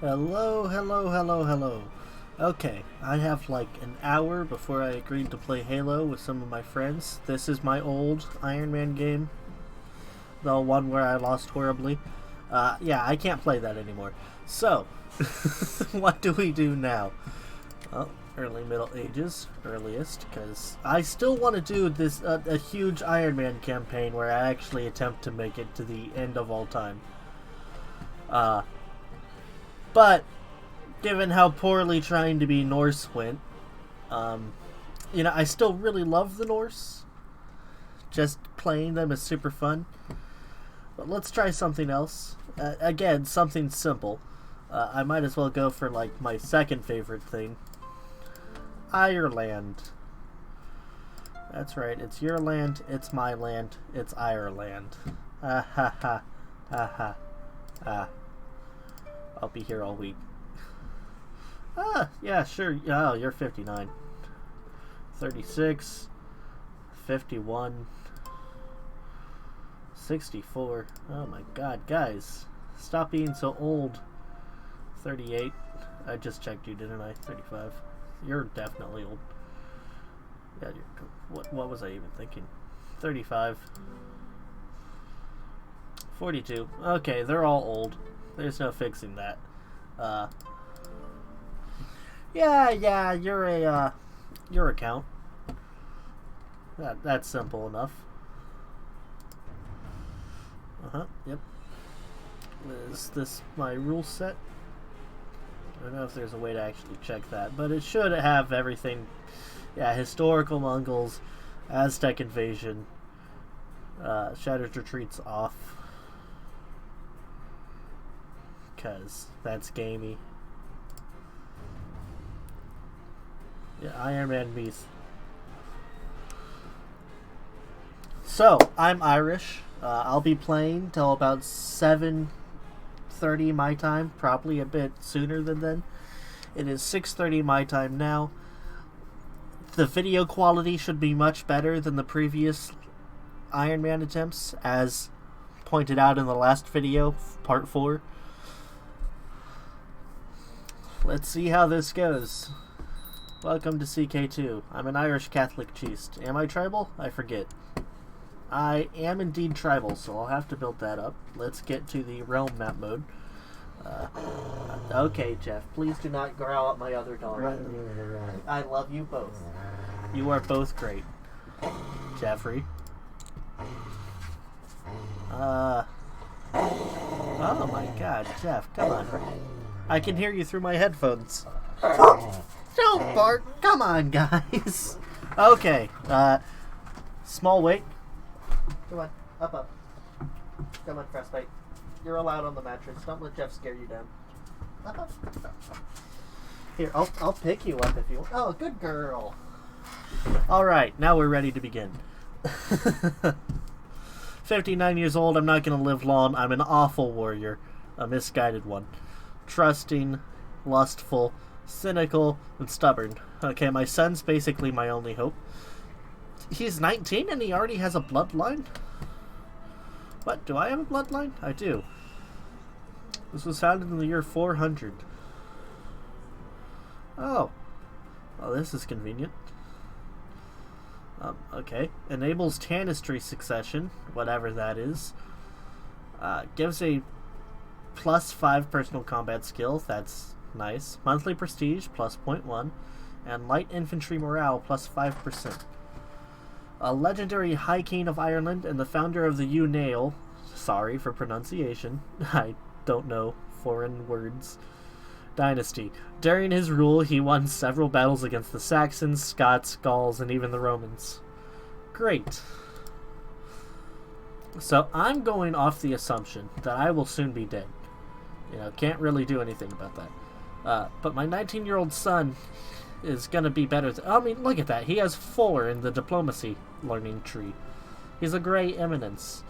Hello, hello, hello, hello. Okay, I have like an hour before I agreed to play Halo with some of my friends. This is my old Iron Man game, the one where I lost horribly. Yeah, I can't play that anymore. So, what do we do now? Well, early Middle Ages, earliest, because I still want to do this a huge Iron Man campaign where I actually attempt to make it to the end of all time. But given how poorly trying to be Norse went, I still really love the Norse. Just playing them is super fun. But let's try something else. Again, something simple. I might as well go for like my second favorite thing. Ireland. That's right, it's your land, it's my land, it's Ireland. Ha ha ha ha ha ha. I'll be here all week. Yeah, sure. Oh, you're 59. 36. 51. 64. Oh my god, guys. Stop being so old. 38. I just checked you, didn't I? 35. You're definitely old. Yeah, what was I even thinking? 35. 42. Okay, they're all old. There's no fixing that. Yeah, you're a count. That's simple enough. Yep. Is this my rule set? I don't know if there's a way to actually check that, but it should have everything. Yeah, historical Mongols, Aztec invasion, Shattered Retreats off. Because that's gamey. Yeah, Iron Man beast. So, I'm Irish. I'll be playing till about 7:30 my time, probably a bit sooner than then. It is 6:30 my time now. The video quality should be much better than the previous Iron Man attempts, as pointed out in the last video, part 4. Let's see how this goes. Welcome to CK2. I'm an Irish Catholic priest. Am I tribal? I forget. I am indeed tribal, so I'll have to build that up. Let's get to the realm map mode. Okay, Jeff, please do not growl at my other dog. I love you both. You are both great. Jeffrey. Oh my god, Jeff, come on. I can hear you through my headphones. Don't bark. Come on, guys. Okay. Small weight. Come on. Up. Come on, Frostbite. You're allowed on the mattress. Don't let Jeff scare you down. Up. Here, I'll pick you up if you want. Oh, good girl. Alright, now we're ready to begin. 59 years old. I'm not going to live long. I'm an awful warrior. A misguided one. Trusting, lustful, cynical, and stubborn. Okay, my son's basically my only hope. He's 19 and he already has a bloodline? What? Do I have a bloodline? I do. This was founded in the year 400. Oh. Well, this is convenient. Okay. Enables Tanistry succession, whatever that is. Gives a +5 personal combat skill. That's nice. Monthly prestige +0.1. And light infantry morale +5%. A legendary High King of Ireland and the founder of the U-Nail. Sorry for pronunciation. I don't know foreign words. Dynasty. During his rule, he won several battles against the Saxons, Scots, Gauls, and even the Romans. Great. So I'm going off the assumption that I will soon be dead. Can't really do anything about that. But my 19-year-old son is going to be better. Look at that. He has 4 in the diplomacy learning tree. He's a gray eminence.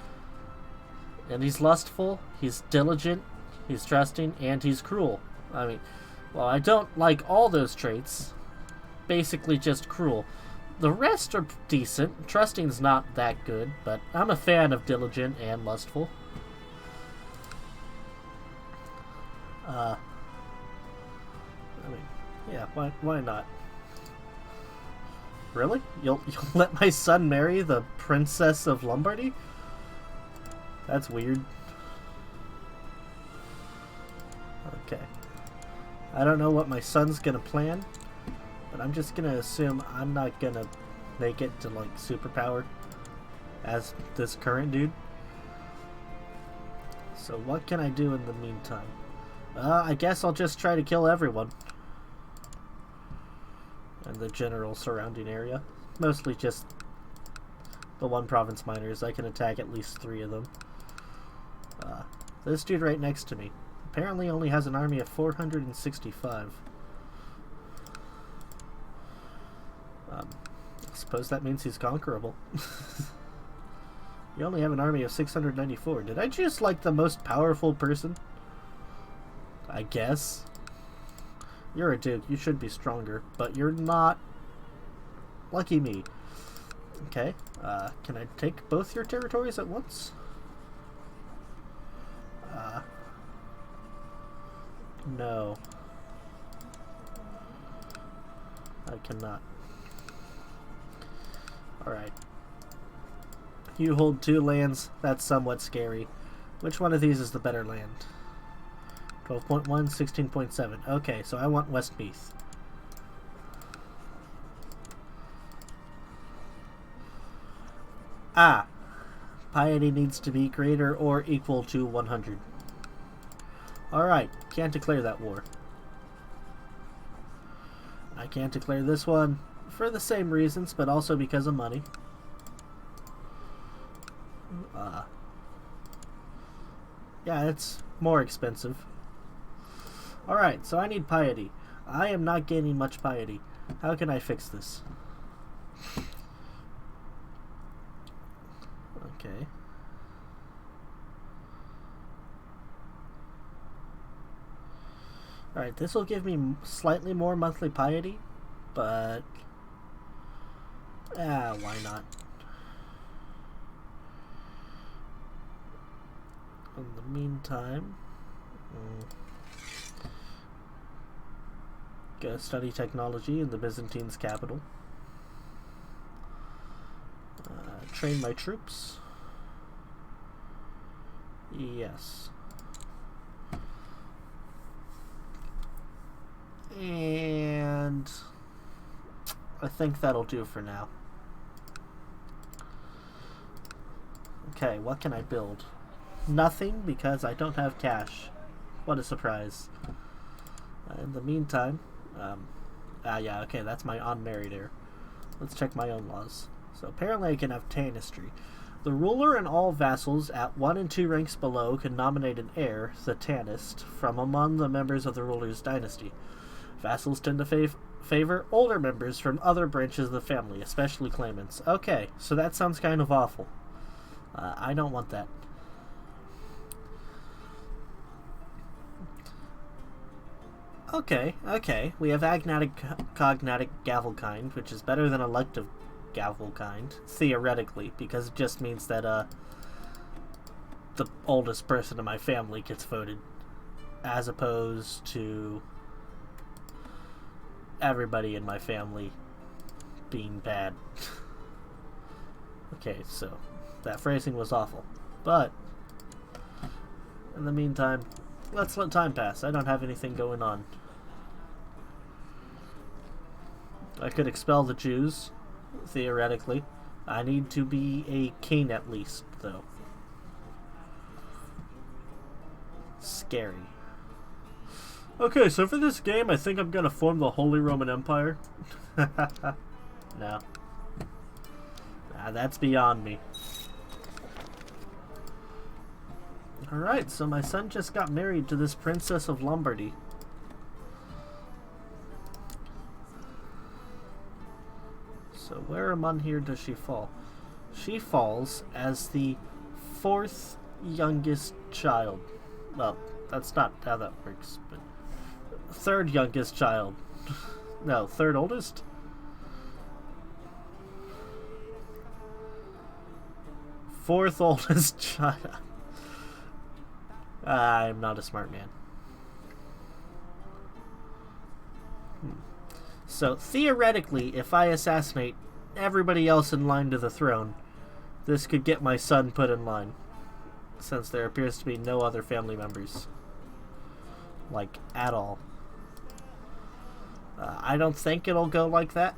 And he's lustful, he's diligent, he's trusting, and he's cruel. I don't like all those traits. Basically just cruel. The rest are decent. Trusting's not that good, but I'm a fan of diligent and lustful. I mean, yeah, why not? Really? You'll let my son marry the Princess of Lombardy? That's weird. Okay. I don't know what my son's gonna plan, but I'm just gonna assume I'm not gonna make it to, like, superpower as this current dude. So what can I do in the meantime? I guess I'll just try to kill everyone. And the general surrounding area. Mostly just the one province miners. I can attack at least 3 of them. This dude right next to me apparently only has an army of 465. I suppose that means he's conquerable. You only have an army of 694. Did I choose, like, the most powerful person? I guess. You're a duke. You should be stronger, but you're not. Lucky me. Okay. Can I take both your territories at once? No. I cannot. Alright. You hold 2 lands. That's somewhat scary. Which one of these is the better land? 12.1, 16.7. Okay, so I want Westmeath. Ah! Piety needs to be greater or equal to 100. Alright, can't declare that war. I can't declare this one for the same reasons, but also because of money. Yeah, it's more expensive. Alright, so I need piety. I am not gaining much piety. How can I fix this? Okay. Alright, this will give me slightly more monthly piety, but why not? In the meantime, go study technology in the Byzantine's capital. Train my troops. Yes. And I think that'll do for now. Okay, what can I build? Nothing, because I don't have cash. What a surprise. In the meantime, yeah, okay, that's my unmarried heir. Let's check my own laws. So apparently I can have tanistry. The ruler and all vassals at 1 and 2 ranks below can nominate an heir, the tanist, from among the members of the ruler's dynasty. Vassals tend to favor older members from other branches of the family, especially claimants. Okay, so that sounds kind of awful. I don't want that. Okay. We have agnatic cognatic gavelkind, which is better than elective gavelkind, theoretically, because it just means that the oldest person in my family gets voted, as opposed to everybody in my family being bad. Okay, so that phrasing was awful, but in the meantime, let's let time pass. I don't have anything going on. I could expel the Jews, theoretically. I need to be a king at least, though. Scary. Okay, so for this game, I think I'm gonna form the Holy Roman Empire. No. That's beyond me. Alright, so my son just got married to this Princess of Lombardy. So where among here does she fall? She falls as the 4th youngest child. Well, that's not how that works, but 3rd youngest child. No, 3rd oldest? Fourth oldest child. I'm not a smart man. So, theoretically, if I assassinate everybody else in line to the throne, this could get my son put in line, since there appears to be no other family members. Like, at all. I don't think it'll go like that,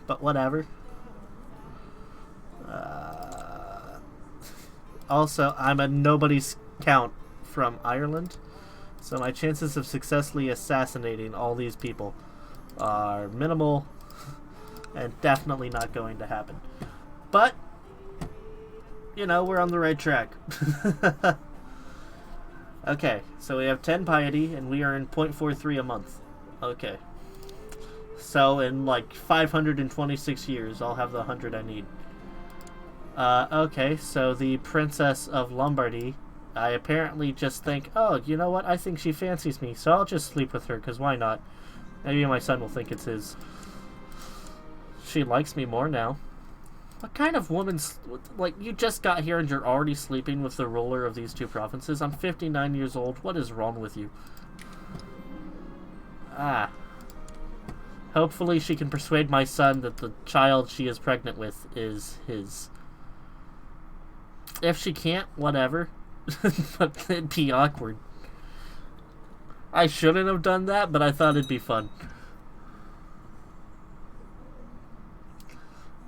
but whatever. Also, I'm a nobody's count from Ireland, so my chances of successfully assassinating all these people are minimal and definitely not going to happen. But, you know, we're on the right track. Okay, so we have 10 piety and we are in 0.43 a month. Okay. So in like 526 years, I'll have the 100 I need. Okay, so the Princess of Lombardy, I apparently just think, oh, you know what, I think she fancies me, so I'll just sleep with her, because why not? Maybe my son will think it's his. She likes me more now. What kind of woman's... Like, you just got here and you're already sleeping with the ruler of these two provinces? I'm 59 years old. What is wrong with you? Ah. Hopefully she can persuade my son that the child she is pregnant with is his. If she can't, whatever. But it'd be awkward. I shouldn't have done that, but I thought it'd be fun.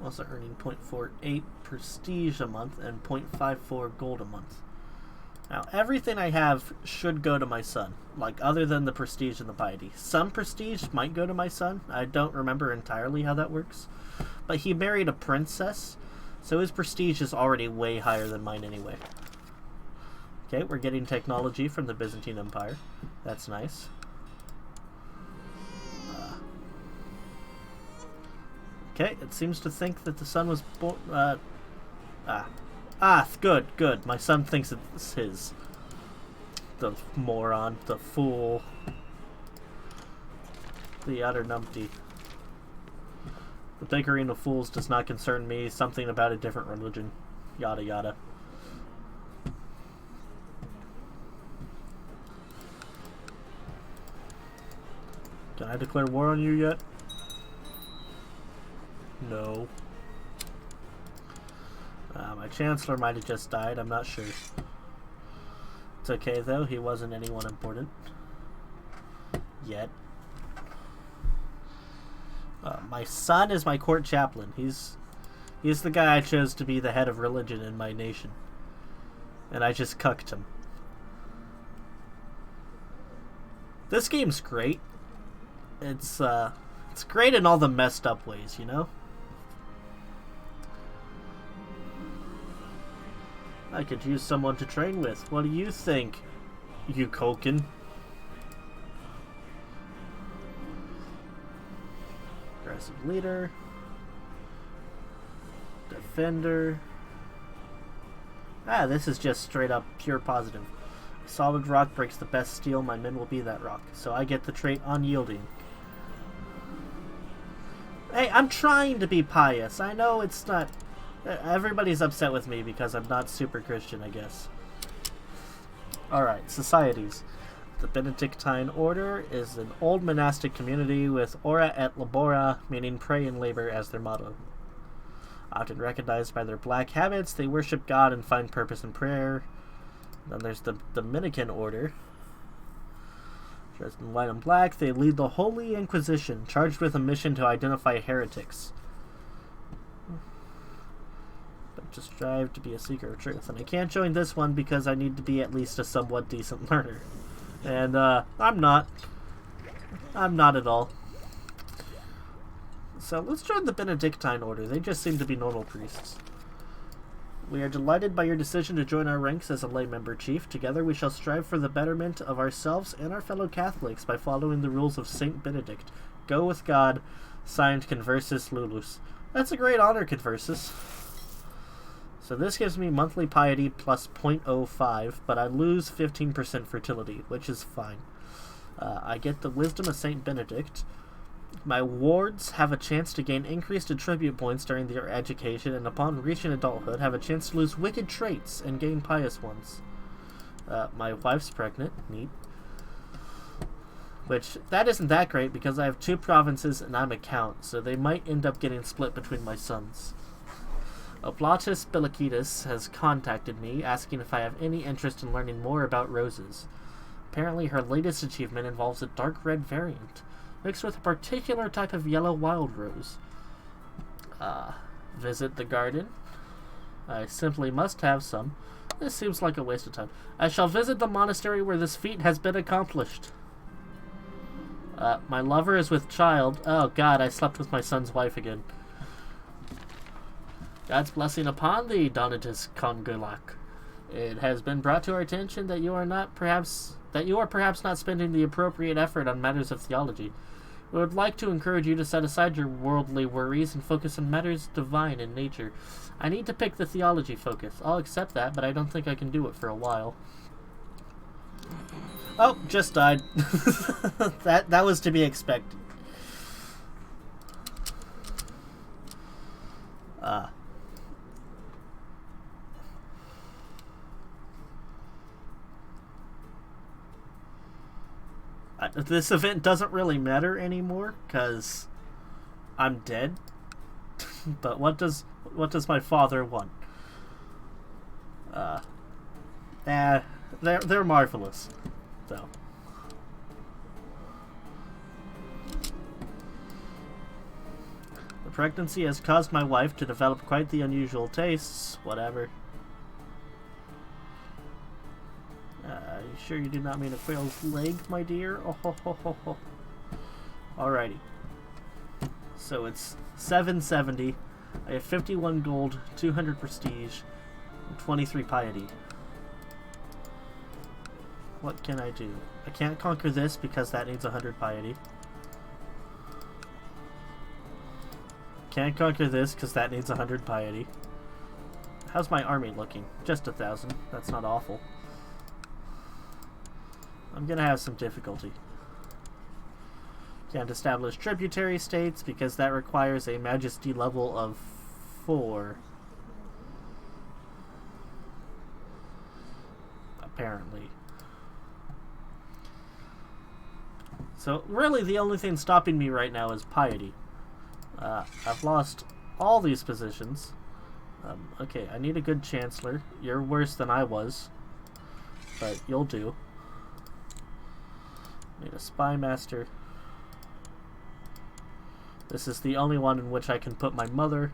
Also earning 0.48 prestige a month and 0.54 gold a month. Now, everything I have should go to my son, like, other than the prestige and the piety. Some prestige might go to my son. I don't remember entirely how that works. But he married a princess, so his prestige is already way higher than mine anyway. Okay, we're getting technology from the Byzantine Empire. That's nice. Okay, it seems to think that the son was born... good. My son thinks it's his. The moron. The fool. The utter numpty. The bickering of fools does not concern me. Something about a different religion. Yada yada. Can I declare war on you yet? No. My chancellor might have just died, I'm not sure. It's okay though, he wasn't anyone important. Yet. My son is my court chaplain. He's the guy I chose to be the head of religion in my nation. And I just cucked him. This game's great. It's great in all the messed up ways, you know? I could use someone to train with. What do you think, you Koken? Aggressive leader. Defender. Ah, this is just straight up pure positive. Solid rock breaks the best steel. My men will be that rock. So I get the trait unyielding. Hey, I'm trying to be pious. I know it's not... Everybody's upset with me because I'm not super Christian, I guess. Alright, societies. The Benedictine Order is an old monastic community with ora et labora, meaning pray and labor, as their motto. Often recognized by their black habits, they worship God and find purpose in prayer. Then there's the Dominican Order. Dressed in white and black, they lead the Holy Inquisition, charged with a mission to identify heretics. But to strive to be a seeker of truth. And I can't join this one because I need to be at least a somewhat decent learner. And, I'm not. I'm not at all. So, let's join the Benedictine Order. They just seem to be normal priests. We are delighted by your decision to join our ranks as a lay member, Chief. Together we shall strive for the betterment of ourselves and our fellow Catholics by following the rules of Saint Benedict. Go with God. Signed, Conversus Lulus. That's a great honor, Conversus. So this gives me monthly piety plus 0.05, but I lose 15% fertility, which is fine. I get the wisdom of Saint Benedict. My wards have a chance to gain increased attribute points during their education, and upon reaching adulthood have a chance to lose wicked traits and gain pious ones. My wife's pregnant. Neat. Which, that isn't that great because I have 2 provinces and I'm a count, so they might end up getting split between my sons. Oblatus Bilikitis has contacted me, asking if I have any interest in learning more about roses. Apparently her latest achievement involves a dark red variant, mixed with a particular type of yellow wild rose. Visit the garden? I simply must have some. This seems like a waste of time. I shall visit the monastery where this feat has been accomplished. My lover is with child. Oh god, I slept with my son's wife again. God's blessing upon thee, Donatus Congulak. It has been brought to our attention that you are perhaps not spending the appropriate effort on matters of theology. We would like to encourage you to set aside your worldly worries and focus on matters divine in nature. I need to pick the theology focus. I'll accept that, but I don't think I can do it for a while. Oh, just died. that was to be expected. This event doesn't really matter anymore because I'm dead. But what does my father want? They're marvelous, though. The pregnancy has caused my wife to develop quite the unusual tastes. Whatever. You sure you did not mean a quail's leg, my dear? Oh ho ho ho ho. Alrighty. So it's 770. I have 51 gold, 200 prestige, and 23 piety. What can I do? I can't conquer this because that needs 100 piety. Can't conquer this because that needs 100 piety. How's my army looking? Just 1,000. That's not awful. I'm gonna have some difficulty. Can't establish tributary states because that requires a majesty level of 4. Apparently. So really the only thing stopping me right now is piety. I've lost all these positions. Okay, I need a good chancellor. You're worse than I was, but you'll do. Need a spy master. This is the only one in which I can put my mother,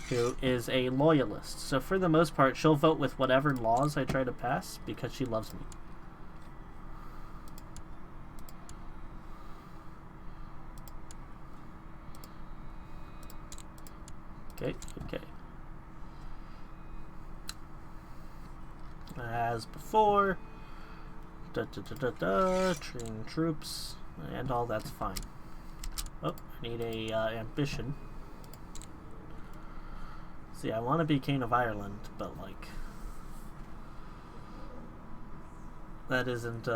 who is a loyalist. So for the most part, she'll vote with whatever laws I try to pass because she loves me. Okay. As before, train troops, and all that's fine. Oh, I need a ambition. See, I want to be King of Ireland, but like, that isn't,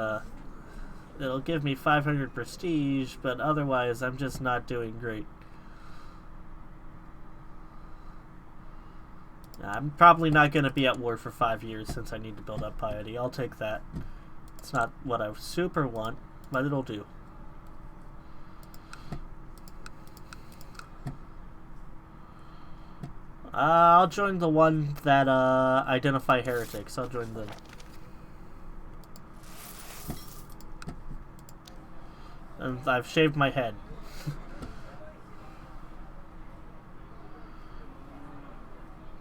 it'll give me 500 prestige, but otherwise I'm just not doing great. I'm probably not going to be at war for 5 years since I need to build up piety. I'll take that. It's not what I super want, but it'll do. I'll join the one that identify heretics. I'll join them. And I've shaved my head.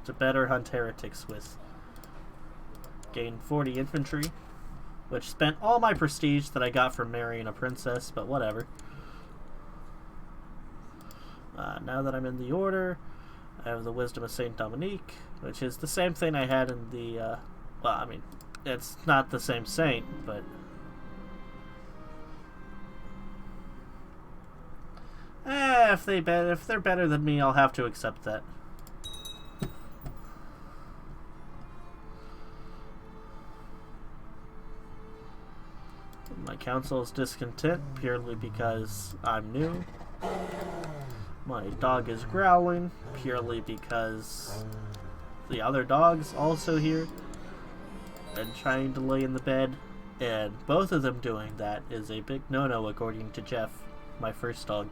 To better hunt heretics with. Gain 40 infantry, which spent all my prestige that I got from marrying a princess, but whatever. Now that I'm in the order, I have the wisdom of Saint Dominique, which is the same thing I had in the, well, I mean, it's not the same saint, but if they're better than me, I'll have to accept that. My council is discontent purely because I'm new. My dog is growling purely because the other dog's also here and trying to lay in the bed. And both of them doing that is a big no-no, according to Jeff, my first dog.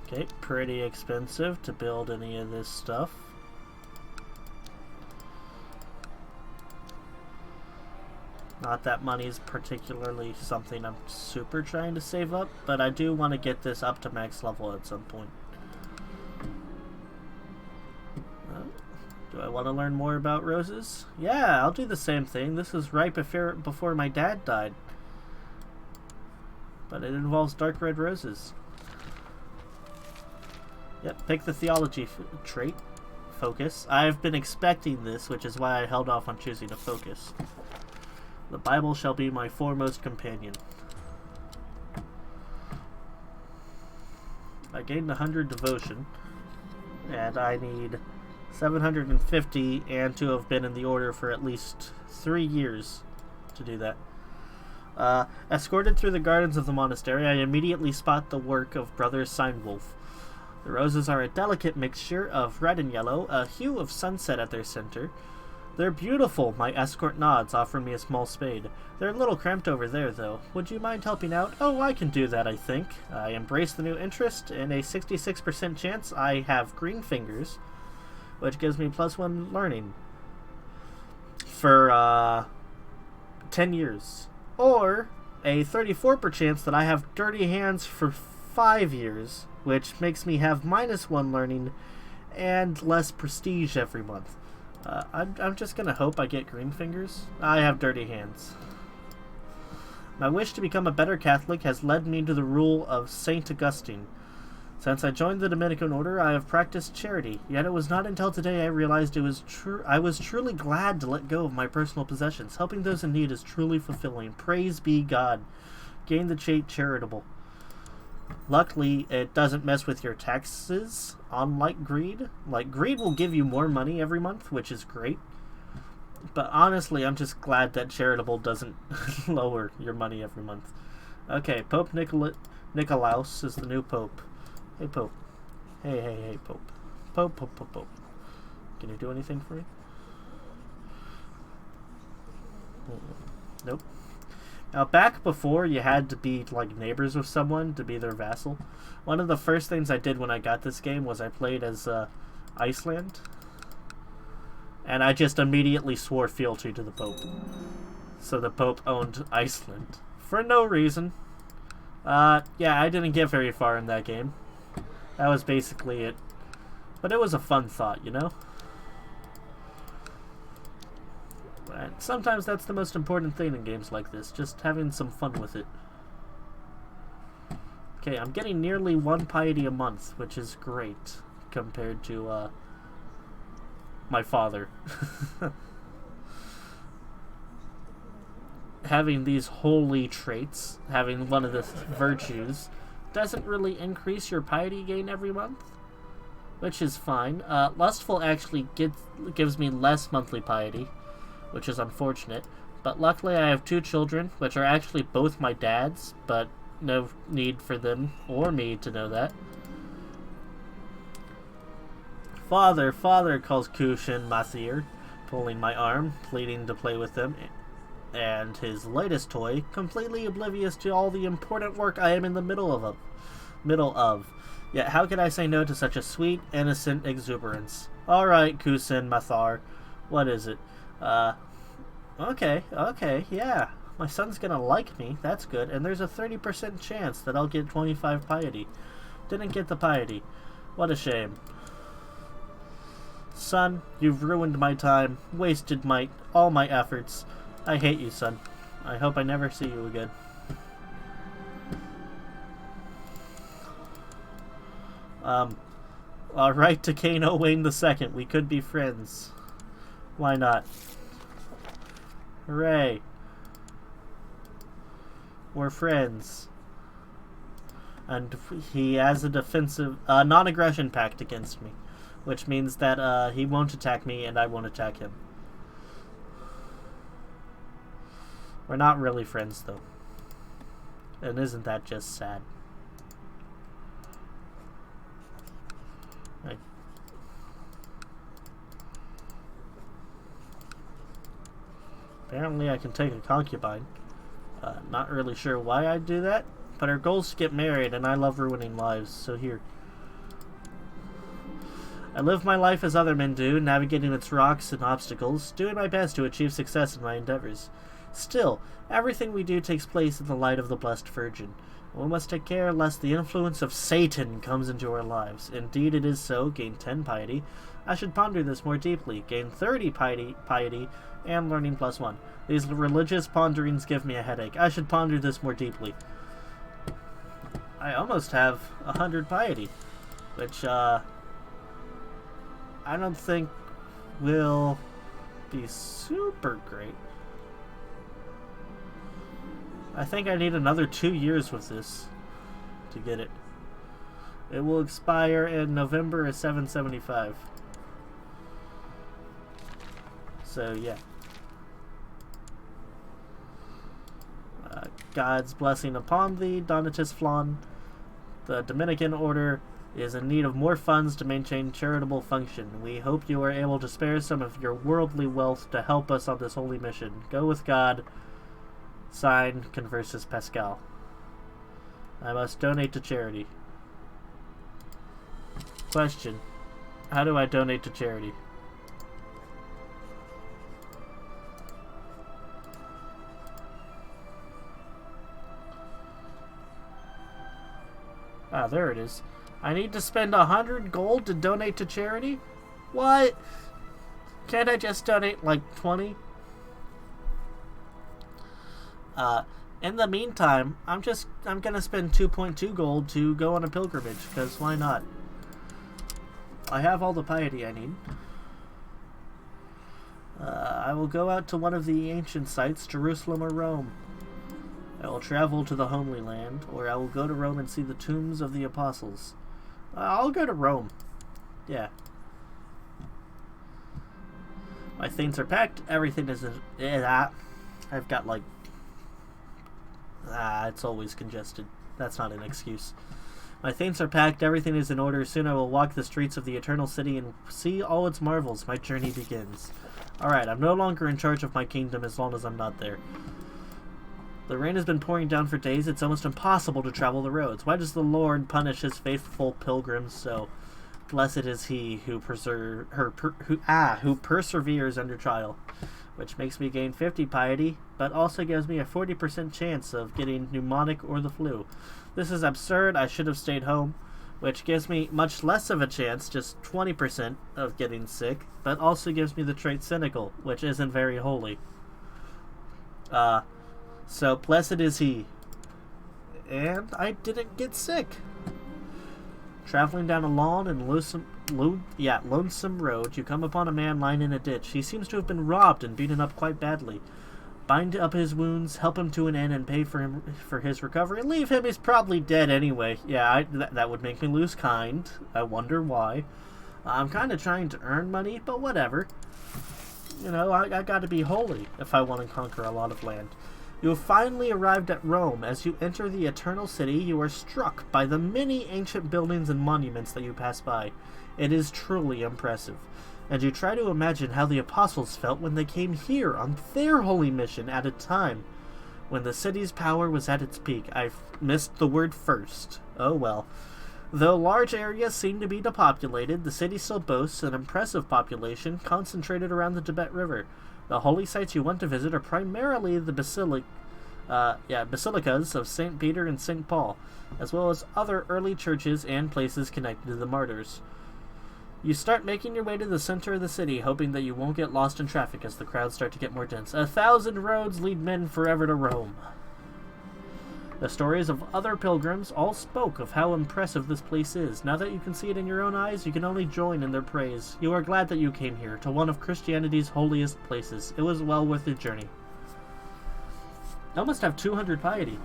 Okay, pretty expensive to build any of this stuff. Not that money is particularly something I'm super trying to save up, but I do want to get this up to max level at some point. Do I want to learn more about roses? Yeah, I'll do the same thing. This is right before my dad died. But it involves dark red roses. Yep, pick the theology trait. Focus. I've been expecting this, which is why I held off on choosing a focus. The Bible shall be my foremost companion. I gained 100 devotion, and I need 750 and to have been in the order for at least 3 years to do that. Escorted through the gardens of the monastery, I immediately spot the work of Brother Signwolf. The roses are a delicate mixture of red and yellow, a hue of sunset at their center. They're beautiful, my escort nods, offering me a small spade. They're a little cramped over there, though. Would you mind helping out? Oh, I can do that, I think. I embrace the new interest, and a 66% chance I have green fingers, which gives me +1 learning for 10 years. Or a 34% chance that I have dirty hands for 5 years, which makes me have -1 learning and less prestige every month. I'm just gonna hope I get green fingers. I have dirty hands. My wish to become a better Catholic has led me to the rule of Saint Augustine. Since I joined the Dominican order, I have practiced charity, yet it was not until today I realized I was truly glad to let go of my personal possessions. Helping those in need is truly fulfilling. Praise be God. Gain the trait charitable. Luckily, it doesn't mess with your taxes, unlike greed. Like, greed will give you more money every month, which is great. But honestly, I'm just glad that charitable doesn't lower your money every month. Okay, Pope Nicolaus is the new Pope. Hey, Pope. Hey, Pope. Pope. Can you do anything for me? Nope. Now, back before you had to be, like, neighbors with someone to be their vassal, one of the first things I did when I got this game was I played as Iceland, and I just immediately swore fealty to the Pope. So the Pope owned Iceland. For no reason. Yeah, I didn't get very far in that game. That was basically it. But it was a fun thought, you know? And sometimes that's the most important thing in games like this, just having some fun with it. Okay, I'm getting nearly 1 piety a month, which is great compared to my father. Having these holy traits, having one of the virtues, doesn't really increase your piety gain every month, which is fine. Lustful actually gives me less monthly piety, which is unfortunate, but luckily I have 2 children, which are actually both my dad's, but no need for them or me to know that. Father, calls Kushin Mathir, pulling my arm, pleading to play with him, and his latest toy, completely oblivious to all the important work I am in the middle of. Yet how could I say no to such a sweet, innocent exuberance? Alright, Kusin Mathar, what is it? Okay, yeah. My son's gonna like me, that's good, and there's a 30% chance that I'll get 25 piety. Didn't get the piety. What a shame. Son, you've ruined my time, wasted all my efforts. I hate you, son. I hope I never see you again. Alright to Cain Owain II, we could be friends. Why not? Hooray. We're friends. And he has a defensive, non-aggression pact against me, which means that he won't attack me and I won't attack him. We're not really friends, though. And isn't that just sad? Apparently I can take a concubine. Not really sure why I'd do that, but our goal is to get married, and I love ruining lives, so here. I live my life as other men do, navigating its rocks and obstacles, doing my best to achieve success in my endeavors. Still, everything we do takes place in the light of the Blessed Virgin. We must take care lest the influence of Satan comes into our lives. Indeed it is so. Gain 10 piety. I should ponder this more deeply. Gain 30 piety, and learning +1. These religious ponderings give me a headache. I should ponder this more deeply. I almost have 100 piety, which, I don't think will be super great. I think I need another 2 years with this to get it. It will expire in November of 775. So, yeah. God's blessing upon thee, Donatus Flan. The Dominican order is in need of more funds to maintain charitable function. We hope you are able to spare some of your worldly wealth to help us on this holy mission. Go with God. Signed, Conversus Pascal. I must donate to charity. Question. How do I donate to charity? Ah, there it is. I need to spend 100 gold to donate to charity? What? Can't I just donate like 20? In the meantime, I'm gonna spend 2.2 gold to go on a pilgrimage, because why not? I have all the piety I need. I will go out to one of the ancient sites, Jerusalem or Rome. I will travel to the Homely Land, or I will go to Rome and see the tombs of the apostles. I'll go to Rome. Yeah. My things are packed. Everything is I've got like... it's always congested. That's not an excuse. My things are packed. Everything is in order. Soon I will walk the streets of the Eternal City and see all its marvels. My journey begins. Alright, I'm no longer in charge of my kingdom as long as I'm not there. The rain has been pouring down for days. It's almost impossible to travel the roads. Why does the Lord punish his faithful pilgrims so? Blessed is he who perseveres under trial, which makes me gain 50 piety, but also gives me a 40% chance of getting pneumonic or the flu. This is absurd. I should have stayed home, which gives me much less of a chance, just 20% of getting sick, but also gives me the trait cynical, which isn't very holy. So blessed is he. And I didn't get sick. Traveling down a long and lonesome road, you come upon a man lying in a ditch. He seems to have been robbed and beaten up quite badly. Bind up his wounds, help him to an inn, and pay for his recovery. Leave him, he's probably dead anyway. Yeah, that would make me lose kind. I wonder why. I'm kind of trying to earn money, but whatever. You know, I gotta be holy if I want to conquer a lot of land. You have finally arrived at Rome. As you enter the Eternal City, you are struck by the many ancient buildings and monuments that you pass by. It is truly impressive. And you try to imagine how the apostles felt when they came here on their holy mission at a time when the city's power was at its peak. I missed the word first. Oh well. Though large areas seem to be depopulated, the city still boasts an impressive population concentrated around the Tibet River. The holy sites you want to visit are primarily the basilicas of St. Peter and St. Paul, as well as other early churches and places connected to the martyrs. You start making your way to the center of the city, hoping that you won't get lost in traffic as the crowds start to get more dense. 1,000 roads lead men forever to Rome. The stories of other pilgrims all spoke of how impressive this place is. Now that you can see it in your own eyes, you can only join in their praise. You are glad that you came here, to one of Christianity's holiest places. It was well worth the journey. I almost have 200 piety.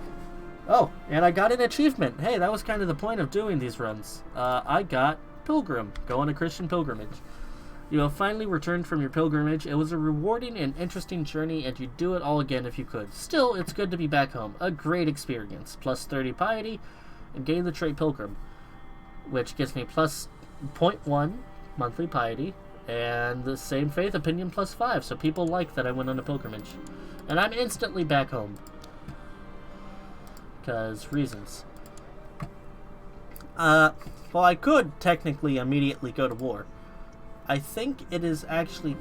Oh, and I got an achievement. Hey, that was kind of the point of doing these runs. I got Pilgrim. Go on a Christian pilgrimage. You have finally returned from your pilgrimage. It was a rewarding and interesting journey, and you'd do it all again if you could. Still, it's good to be back home. A great experience. Plus 30 piety, and gain the trait Pilgrim, which gives me plus 0.1 monthly piety, And the same faith, opinion +5, so people like that I went on a pilgrimage. And I'm instantly back home. Because reasons. Well, I could technically immediately go to war. I think it is actually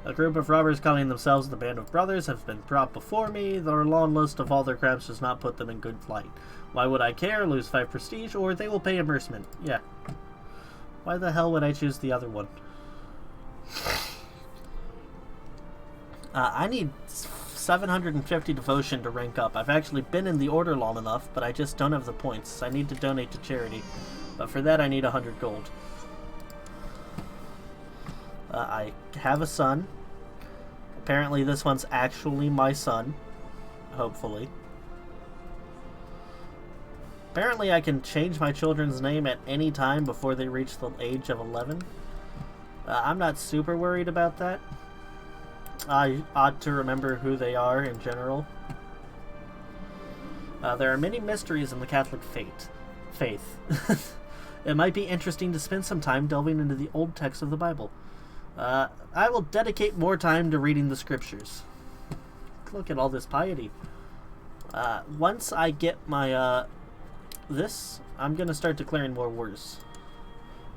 a group of robbers calling themselves the Band of Brothers have been brought before me. Their long list of all their crimes does not put them in good light. Why would I care? Lose 5 prestige, or they will pay immersement. Yeah. Why the hell would I choose the other one? I need 750 devotion to rank up. I've actually been in the order long enough, but I just don't have the points. I need to donate to charity. But for that, I need 100 gold. I have a son. Apparently, this one's actually my son. Hopefully. Apparently, I can change my children's name at any time before they reach the age of 11. I'm not super worried about that. I ought to remember who they are in general. There are many mysteries in the Catholic faith. It might be interesting to spend some time delving into the old text of the Bible. I will dedicate more time to reading the scriptures. Look at all this piety. Once I get my, I'm gonna start declaring more wars.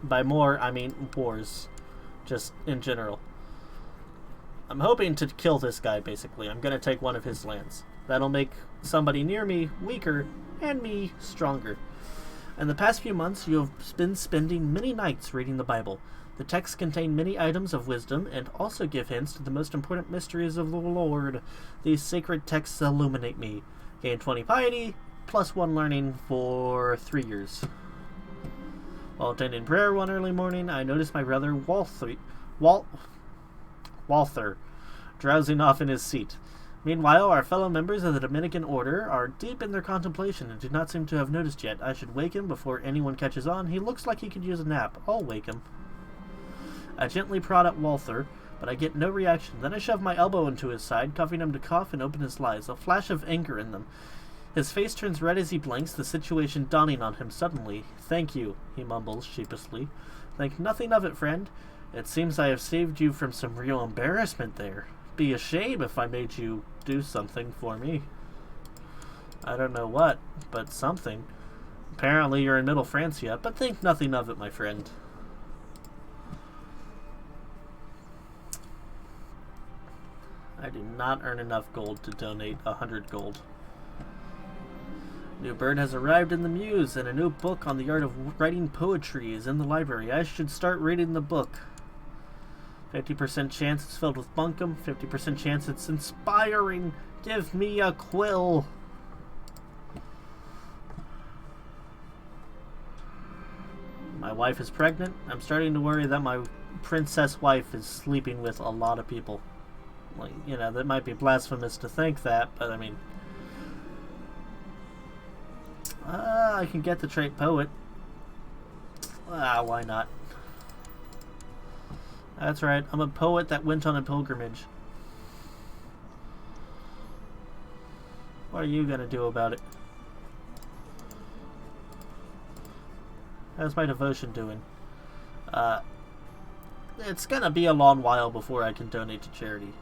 By more, I mean wars. Just in general. I'm hoping to kill this guy, basically. I'm gonna take one of his lands. That'll make somebody near me weaker, and me stronger. In the past few months, you have been spending many nights reading the Bible. The texts contain many items of wisdom, and also give hints to the most important mysteries of the Lord. These sacred texts illuminate me. Gain 20 piety, +1 learning for 3 years. While attending prayer one early morning, I noticed my brother Walther drowsing off in his seat. Meanwhile, our fellow members of the Dominican Order are deep in their contemplation and do not seem to have noticed yet. I should wake him before anyone catches on. He looks like he could use a nap. I'll wake him. I gently prod at Walther, but I get no reaction. Then I shove my elbow into his side, causing him to cough and open his eyes, a flash of anger in them. His face turns red as he blinks, the situation dawning on him suddenly. "Thank you," he mumbles sheepishly. "Think nothing of it, friend. It seems I have saved you from some real embarrassment there. Be a shame if I made you do something for me." I don't know what, but something. Apparently you're in Middle France yet, but think nothing of it, my friend. I do not earn enough gold to donate 100 gold. New bird has arrived in the Muse, and a new book on the art of writing poetry is in the library. I should start reading the book. 50% chance it's filled with bunkum, 50% chance it's inspiring. Give me a quill. My wife is pregnant. I'm starting to worry that my princess wife is sleeping with a lot of people. Like, you know, that might be blasphemous to think that, but I mean... I can get the trait poet. Why not? That's right, I'm a poet that went on a pilgrimage. What are you gonna do about it? How's my devotion doing? It's gonna be a long while before I can donate to charity.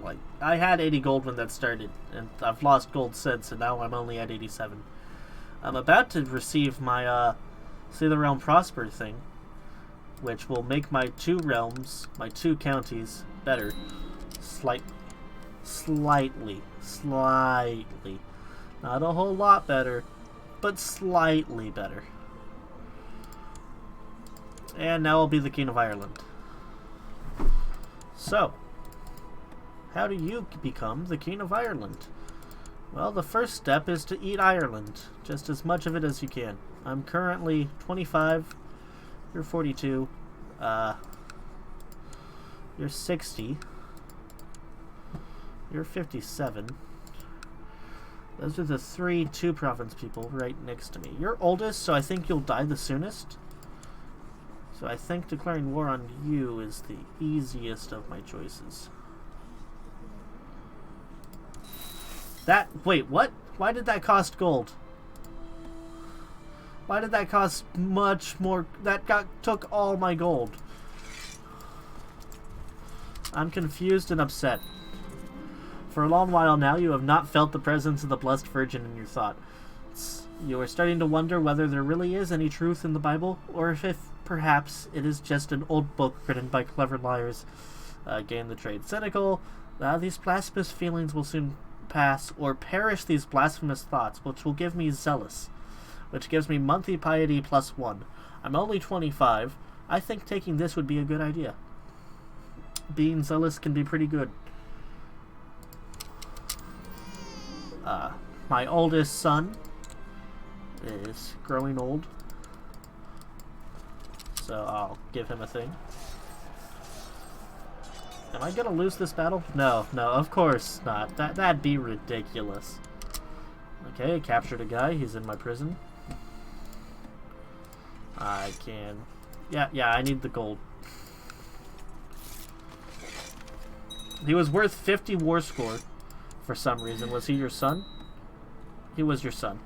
Like, I had 80 gold when that started, and I've lost gold since, and now I'm only at 87. I'm about to receive my, See the Realm Prosper thing, which will make my 2 realms, my 2 counties, better. Slightly. Not a whole lot better, but slightly better. And now I'll be the King of Ireland. So, how do you become the King of Ireland? Well, the first step is to eat Ireland. Just as much of it as you can. I'm currently 25. You're 42. You're 60. You're 57. Those are the 3 two-province people right next to me. You're oldest, so I think you'll die the soonest. So I think declaring war on you is the easiest of my choices. Wait, what? Why did that cost gold? Why did that cost much more? Took all my gold. I'm confused and upset. For a long while now, you have not felt the presence of the Blessed Virgin in your thoughts. You are starting to wonder whether there really is any truth in the Bible, or if perhaps it is just an old book written by clever liars. Gain the trade cynical. These blasphemous feelings will soon pass, or perish these blasphemous thoughts, which will give me zealous, which gives me monthly piety +1. I'm only 25. I think taking this would be a good idea. Being zealous can be pretty good. My oldest son is growing old, so I'll give him a thing. Am I gonna lose this battle? No, of course not. That'd be ridiculous. Okay, I captured a guy. He's in my prison. I can... Yeah, I need the gold. He was worth 50 war score for some reason. Was he your son? He was your son.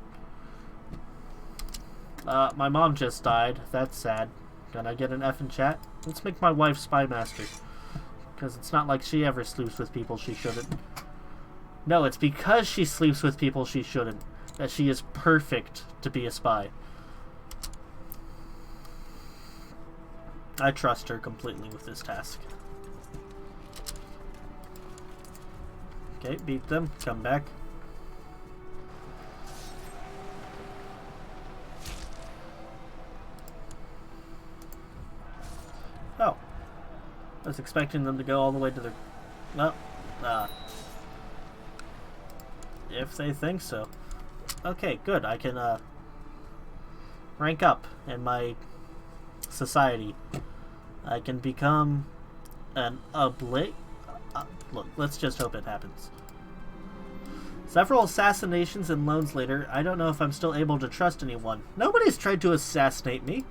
My mom just died. That's sad. Can I get an F in chat? Let's make my wife Spy Master. Because it's not like she ever sleeps with people she shouldn't. No, it's because she sleeps with people she shouldn't that she is perfect to be a spy. I trust her completely with this task. Okay, beat them. Come back. Oh. I was expecting them to go all the way to their... No. If they think so. Okay, good. I can, rank up in my society. I can become an oblate... look, let's just hope it happens. Several assassinations and loans later, I don't know if I'm still able to trust anyone. Nobody's tried to assassinate me.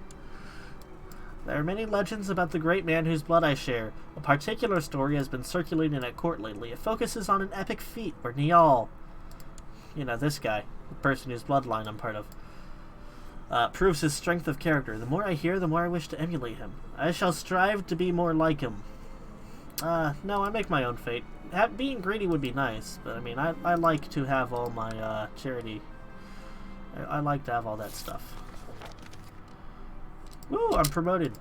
There are many legends about the great man whose blood I share. A particular story has been circulating at court lately. It focuses on an epic feat where Niall, you know, this guy, the person whose bloodline I'm part of, proves his strength of character. The more I hear, the more I wish to emulate him. I shall strive to be more like him. No, I make my own fate. Being greedy would be nice, but I mean, I like to have all my, charity. I like to have all that stuff. Woo, I'm promoted.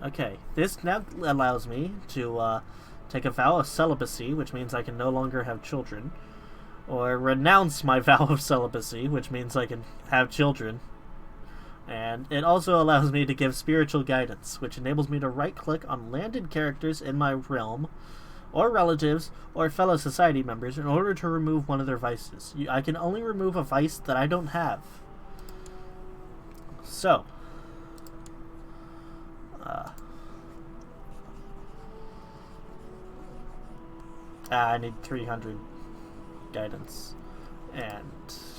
Okay, this now allows me to, take a vow of celibacy, which means I can no longer have children. Or renounce my vow of celibacy, which means I can have children. And it also allows me to give spiritual guidance, which enables me to right-click on landed characters in my realm, or relatives, or fellow society members in order to remove one of their vices. I can only remove a vice that I don't have. So... I need 300 guidance. And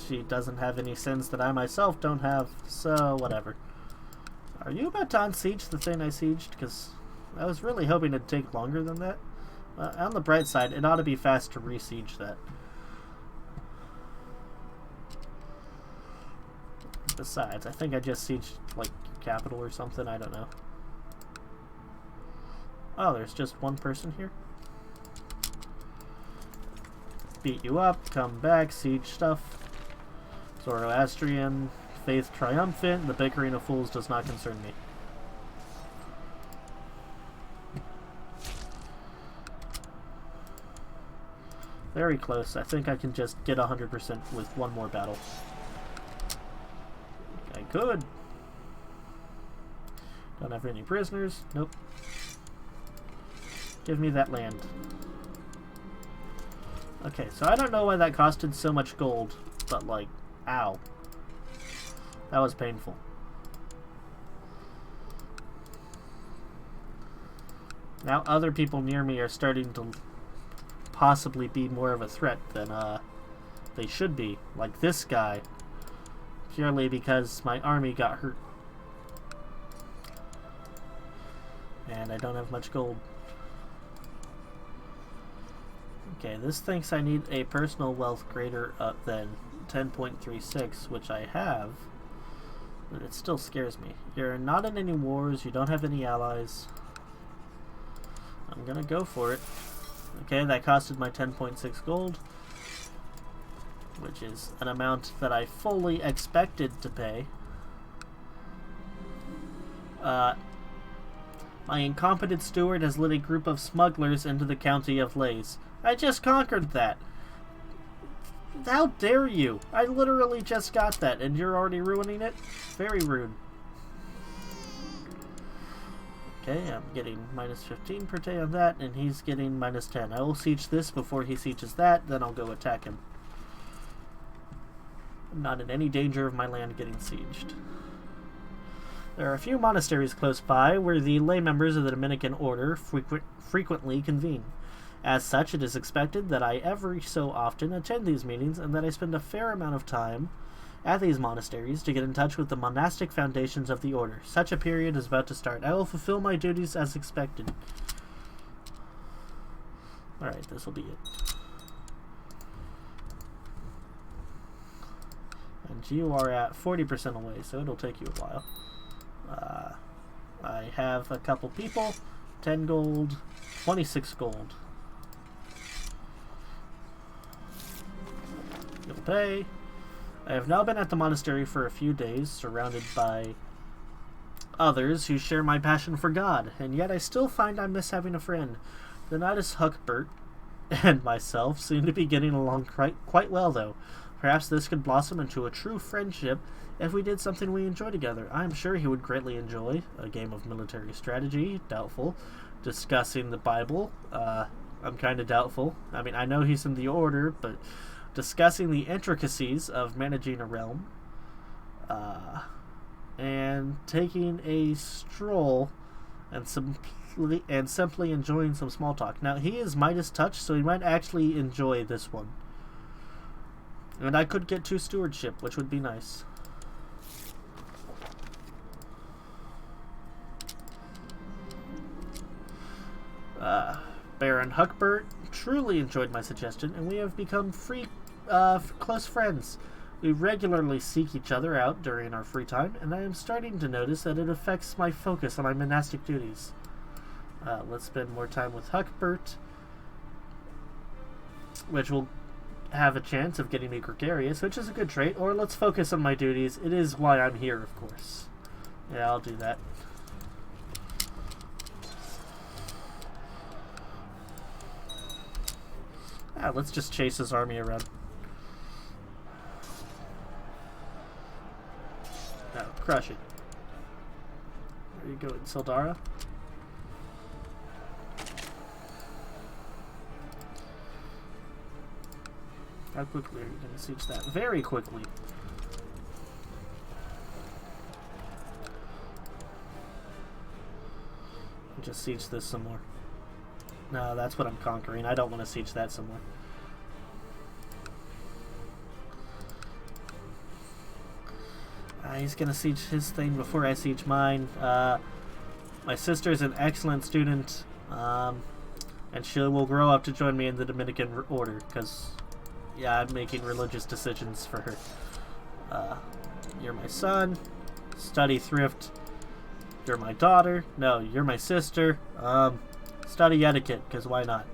she doesn't have any sins that I myself don't have, so whatever. Are you about to unsiege the thing I sieged? Because I was really hoping it'd take longer than that. On the bright side, it ought to be fast to re-siege that. Besides, I think I just sieged, like, capital or something, I don't know. Oh, there's just one person here? Beat you up, come back, siege stuff. Zoroastrian, faith triumphant, the bickering of fools does not concern me. Very close. I think I can just get 100% with one more battle. Okay, good. Don't have any prisoners. Nope. Give me that land. Okay, so I don't know why that costed so much gold, but like, ow. That was painful. Now other people near me are starting to possibly be more of a threat than they should be. Like this guy. Purely because my army got hurt. And I don't have much gold. Okay, this thinks I need a personal wealth greater than 10.36, which I have. But it still scares me. You're not in any wars, you don't have any allies. I'm gonna go for it. Okay, that costed my 10.6 gold, which is an amount that I fully expected to pay. My incompetent steward has led a group of smugglers into the county of Lays. I just conquered that. How dare you? I literally just got that, and you're already ruining it? Very rude. Okay, I'm getting minus 15 per day on that, and he's getting minus 10. I will siege this before he sieges that, then I'll go attack him. I'm not in any danger of my land getting sieged. There are a few monasteries close by where the lay members of the Dominican order frequently convene. As such, it is expected that I every so often attend these meetings and that I spend a fair amount of time at these monasteries to get in touch with the monastic foundations of the order. Such a period is about to start. I will fulfill my duties as expected. Alright, this will be it. And you are at 40% away, so it'll take you a while. I have a couple people. 10 gold, 26 gold. You'll pay. I have now been at the monastery for a few days, surrounded by others who share my passion for God, and yet I still find I miss having a friend. The novice Huckbert and myself seem to be getting along quite well, though. Perhaps this could blossom into a true friendship if we did something we enjoy together. I am sure he would greatly enjoy a game of military strategy. Doubtful. Discussing the Bible. I'm kind of doubtful. I mean, I know he's in the order, but discussing the intricacies of managing a realm. And taking a stroll and simply enjoying some small talk. Now, he is Midas Touch, so he might actually enjoy this one. And I could get 2 stewardship, which would be nice. Baron Huckbert truly enjoyed my suggestion, and we have become close friends. We regularly seek each other out during our free time, and I am starting to notice that it affects my focus on my monastic duties. Let's spend more time with Huckbert, which will have a chance of getting me gregarious, which is a good trait, or let's focus on my duties. It is why I'm here, of course. Yeah, I'll do that. Let's just chase his army around. No, crush it. There you go, Sildara. How quickly are you going to siege that? Very quickly. Just siege this some more. No, that's what I'm conquering. I don't want to siege that some more. He's going to siege his thing before I siege mine. My sister's an excellent student, and she will grow up to join me in the Dominican order, because, yeah, I'm making religious decisions for her. You're my son. Study thrift. You're my daughter. No, you're my sister. Study etiquette, because why not?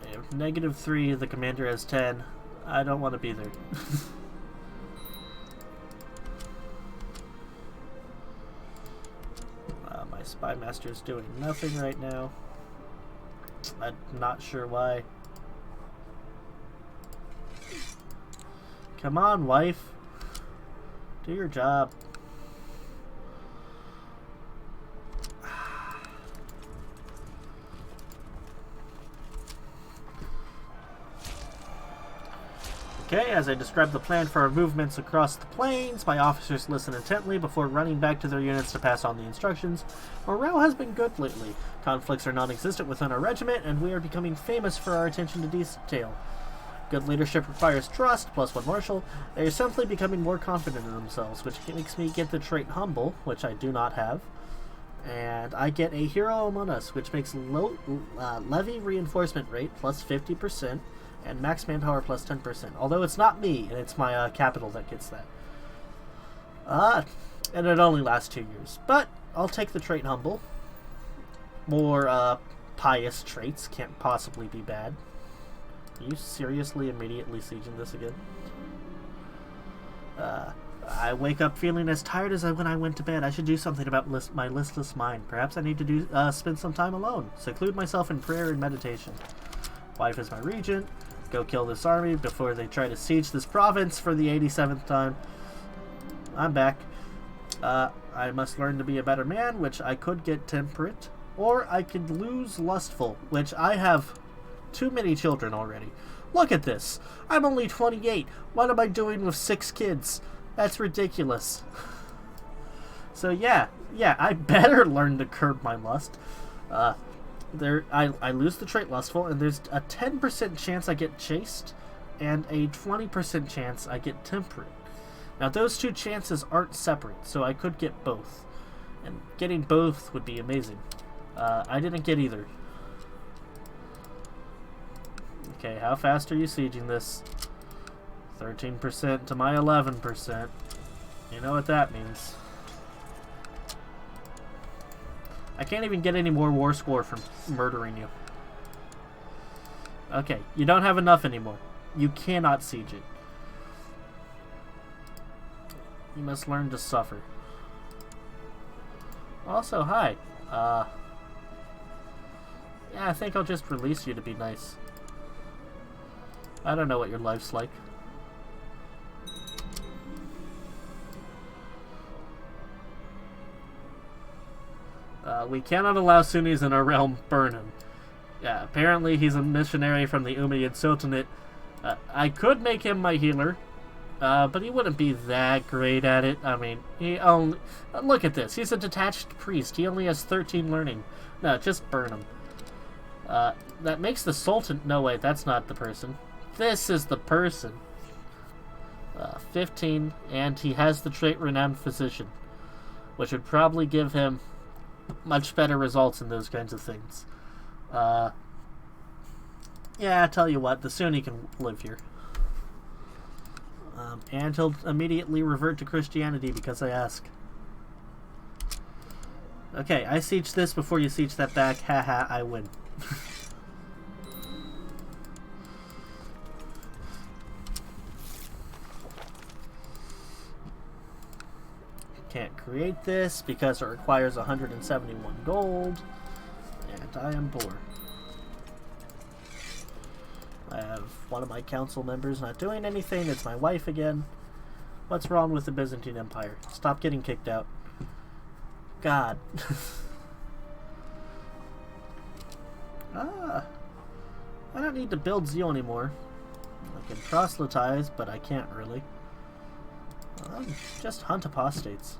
I have -3, the commander has 10. I don't want to be there. My spy master is doing nothing right now. I'm not sure why. Come on, wife. Do your job. Okay, as I describe the plan for our movements across the plains, my officers listen intently before running back to their units to pass on the instructions. Morale has been good lately. Conflicts are non-existent within our regiment, and we are becoming famous for our attention to detail. Good leadership requires trust, +1 martial. They are simply becoming more confident in themselves, which makes me get the trait humble, which I do not have. And I get a hero among us, which makes levy reinforcement rate +50%, And max manpower plus 10%. Although it's not me, and it's my capital that gets that. And it only lasts 2 years. But I'll take the trait humble. More pious traits can't possibly be bad. Are you seriously immediately sieging this again? I wake up feeling as tired as when I went to bed. I should do something about my listless mind. Perhaps I need to spend some time alone. Seclude myself in prayer and meditation. Wife is my regent. Go kill this army before they try to siege this province for the 87th time. I'm back. I must learn to be a better man, which I could get temperate. Or I could lose lustful, which I have too many children already. Look at this. I'm only 28. What am I doing with 6 kids? That's ridiculous. So yeah, I better learn to curb my lust. I lose the trait lustful, and there's a 10% chance I get chaste, and a 20% chance I get temperate. Now those 2 chances aren't separate, so I could get both. And getting both would be amazing. I didn't get either. Okay, how fast are you sieging this? 13% to my 11%. You know what that means. I can't even get any more war score from murdering you. Okay, you don't have enough anymore. You cannot siege it. You must learn to suffer. Also, hi. Yeah, I think I'll just release you to be nice. I don't know what your life's like. We cannot allow Sunnis in our realm. Burn him. Yeah, apparently he's a missionary from the Umayyad Sultanate. I could make him my healer, but he wouldn't be that great at it. I mean, he only... look at this. He's a detached priest. He only has 13 learning. No, just burn him. That makes the Sultan... No, wait, that's not the person. This is the person. 15, and he has the trait Renowned Physician, which would probably give him much better results in those kinds of things. Yeah, I tell you what, the Sunni can live here. And he'll immediately revert to Christianity because I ask. Okay, I siege this before you siege that back. Haha, I win. Can't create this because it requires 171 gold, and I am poor. I have one of my council members not doing anything. It's my wife again. What's wrong with the Byzantine Empire? Stop getting kicked out. God. I don't need to build zeal anymore. I can proselytize, but I can't really. Just hunt apostates.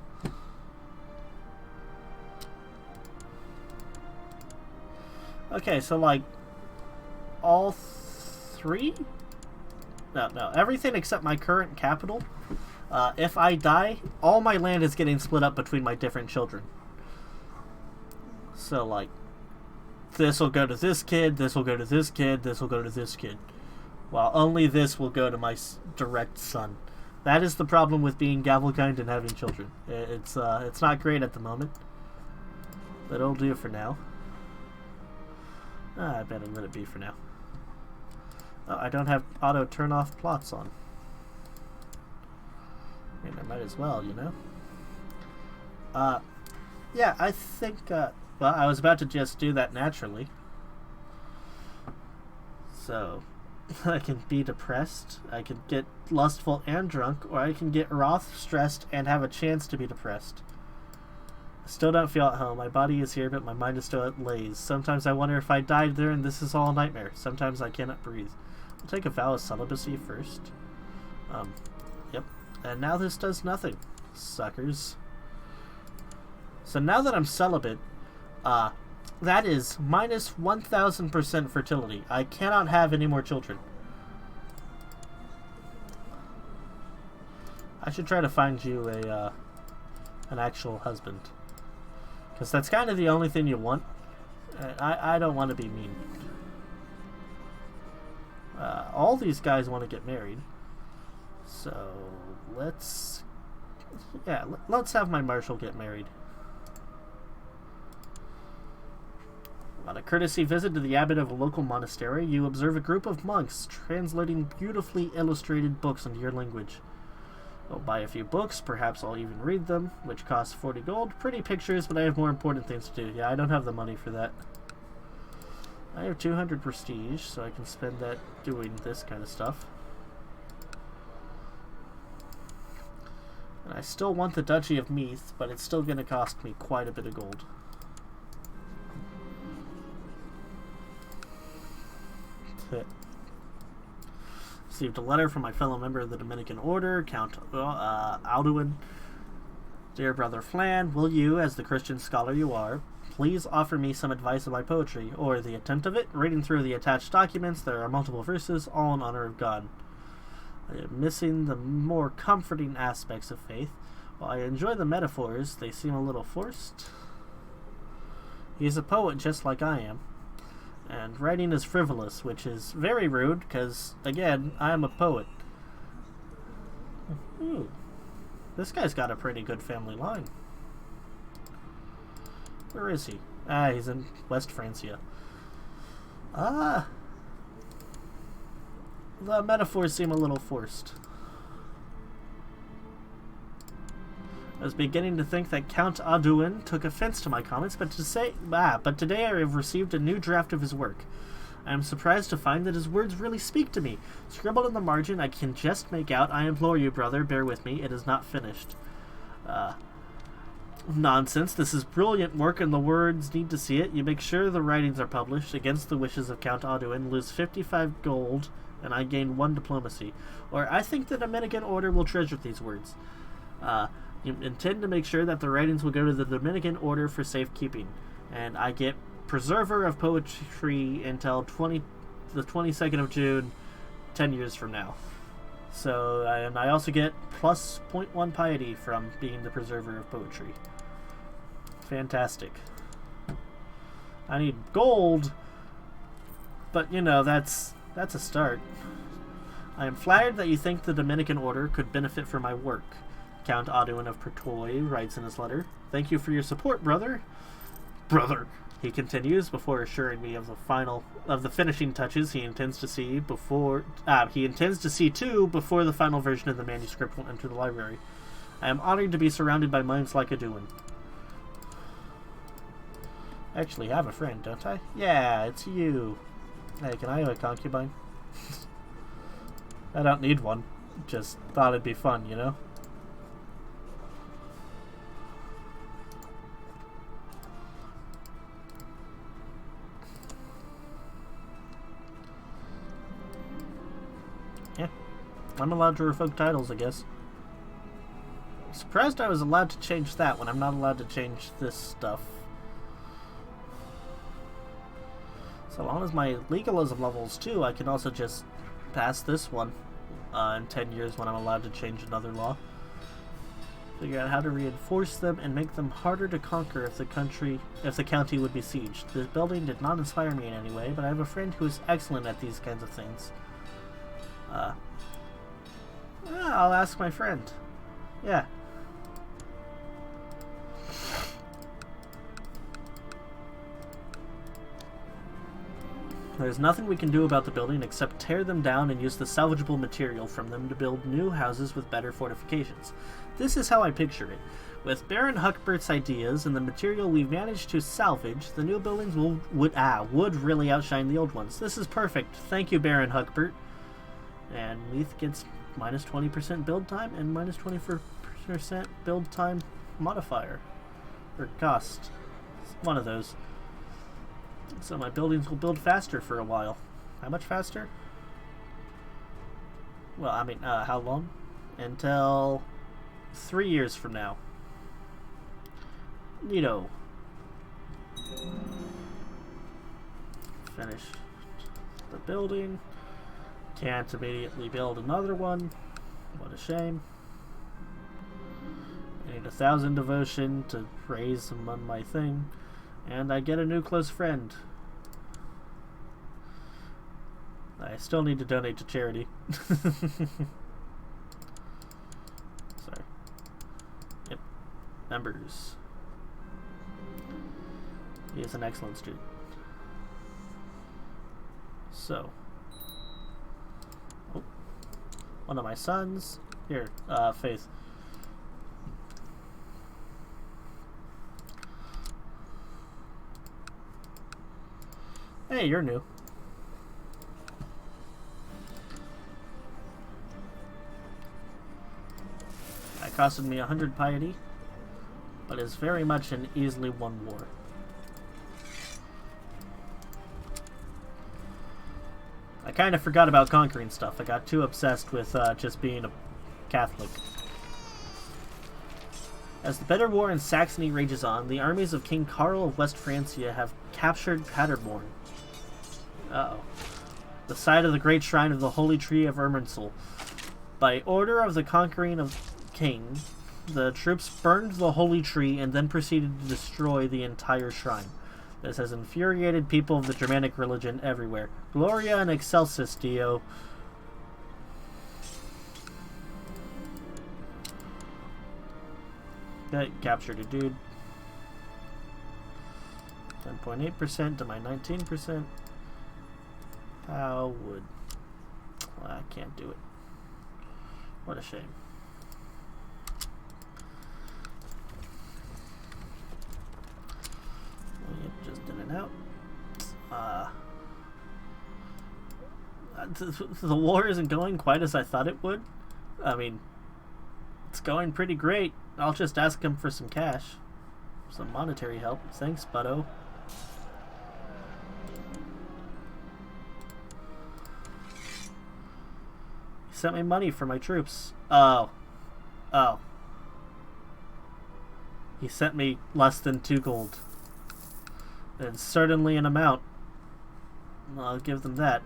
Okay, so like all 3? No, everything except my current capital. If I die, all my land is getting split up between my different children. So like, this will go to this kid, this will go to this kid, this will go to this kid. While only this will go to my direct son. That is the problem with being Gavelkind and having children. It's not great at the moment, but it'll do for now. I better let it be for now. Oh, I don't have auto turn off plots on. I mean, I might as well, you know? Yeah, I think, well, I was about to just do that naturally. So, I can be depressed, I can get lustful and drunk, or I can get wroth, stressed, and have a chance to be depressed. I still don't feel at home. My body is here, but my mind is still at laze. Sometimes I wonder if I died there and this is all a nightmare. Sometimes I cannot breathe. I'll take a vow of celibacy first. Yep. And now this does nothing. Suckers. So now that I'm celibate, that is minus 1,000% fertility. I cannot have any more children. I should try to find you an actual husband. Because that's kind of the only thing you want. I don't want to be mean. All these guys want to get married. So let's have my marshal get married. On a courtesy visit to the abbot of a local monastery, you observe a group of monks translating beautifully illustrated books into your language. I'll buy a few books, perhaps I'll even read them, which costs 40 gold. Pretty pictures, but I have more important things to do. Yeah, I don't have the money for that. I have 200 prestige, so I can spend that doing this kind of stuff. And I still want the Duchy of Meath, but it's still going to cost me quite a bit of gold. Received a letter from my fellow member of the Dominican Order, Count Alduin. Dear Brother Flan, will you, as the Christian scholar you are, please offer me some advice on my poetry, or the attempt of it? Reading through the attached documents, there are multiple verses, all in honor of God. I am missing the more comforting aspects of faith. While I enjoy the metaphors, they seem a little forced. He is a poet just like I am. And writing is frivolous, which is very rude, because, again, I am a poet. Ooh. This guy's got a pretty good family line. Where is he? Ah, he's in West Francia. The metaphors seem a little forced. I was beginning to think that Count Alduin took offense to my comments, but today I have received a new draft of his work. I am surprised to find that his words really speak to me. Scribbled in the margin, I can just make out, I implore you, brother, bear with me, it is not finished. Nonsense, this is brilliant work and the words need to see it. You make sure the writings are published, against the wishes of Count Alduin, lose 55 gold, and I gain 1 diplomacy. Or I think the Dominican Order will treasure these words. You intend to make sure that the writings will go to the Dominican Order for safekeeping, and I get Preserver of Poetry until the 22nd of June, 10 years from now. So, and I also get plus 0.1 piety from being the Preserver of Poetry. Fantastic. I need gold, but you know, that's a start. I am flattered that you think the Dominican Order could benefit from my work. Count Alduin of Pertois writes in his letter, "Thank you for your support, brother." Brother, he continues before assuring me of the finishing touches he intends to see before the final version of the manuscript will enter the library. I am honored to be surrounded by minds like Alduin. I actually have a friend, don't I? Yeah, it's you. Hey, can I have a concubine? I don't need one. Just thought it'd be fun, you know? Yeah. I'm allowed to revoke titles, I guess. Surprised I was allowed to change that when I'm not allowed to change this stuff. So long as my legalism level's 2, I can also just pass this one in 10 years when I'm allowed to change another law. Figure out how to reinforce them and make them harder to conquer if the county would be sieged. This building did not inspire me in any way, but I have a friend who is excellent at these kinds of things. I'll ask my friend. Yeah. There's nothing we can do about the building except tear them down and use the salvageable material from them to build new houses with better fortifications. This is how I picture it. With Baron Huckbert's ideas and the material we've managed to salvage, the new buildings would really outshine the old ones. This is perfect. Thank you, Baron Huckbert. And Meath gets minus 20% build time and minus 20% build time modifier. Or cost. One of those. So my buildings will build faster for a while. How much faster? Well, I mean, how long? Until 3 years from now. Neato. Finish the building. Can't immediately build another one. What a shame. I need 1,000 devotion to raise them on my thing. And I get a new close friend. I I still need to donate to charity. Sorry. Yep. Members. He is an excellent student. So. Oh. One of my sons. Here, Faith. Hey, you're new. That costed me 100 piety, but is very much an easily won war. I kind of forgot about conquering stuff. I got too obsessed with just being a Catholic. As the Bitter War in Saxony rages on, the armies of King Karl of West Francia have captured Paderborn. Uh-oh. The site of the great shrine of the Holy Tree of Irminsul. By order of the conquering of king, the troops burned the holy tree and then proceeded to destroy the entire shrine. This has infuriated people of the Germanic religion everywhere. Gloria and excelsis Dio. That captured a dude. 10.8% to my 19%. How would... Well, I can't do it. What a shame. Yep, just in and out. The war isn't going quite as I thought it would. I mean, it's going pretty great. I'll just ask him for some cash. Some monetary help. Thanks, buddo. He sent me money for my troops. Oh. Oh. He sent me less than 2 gold. And certainly an amount. I'll give them that.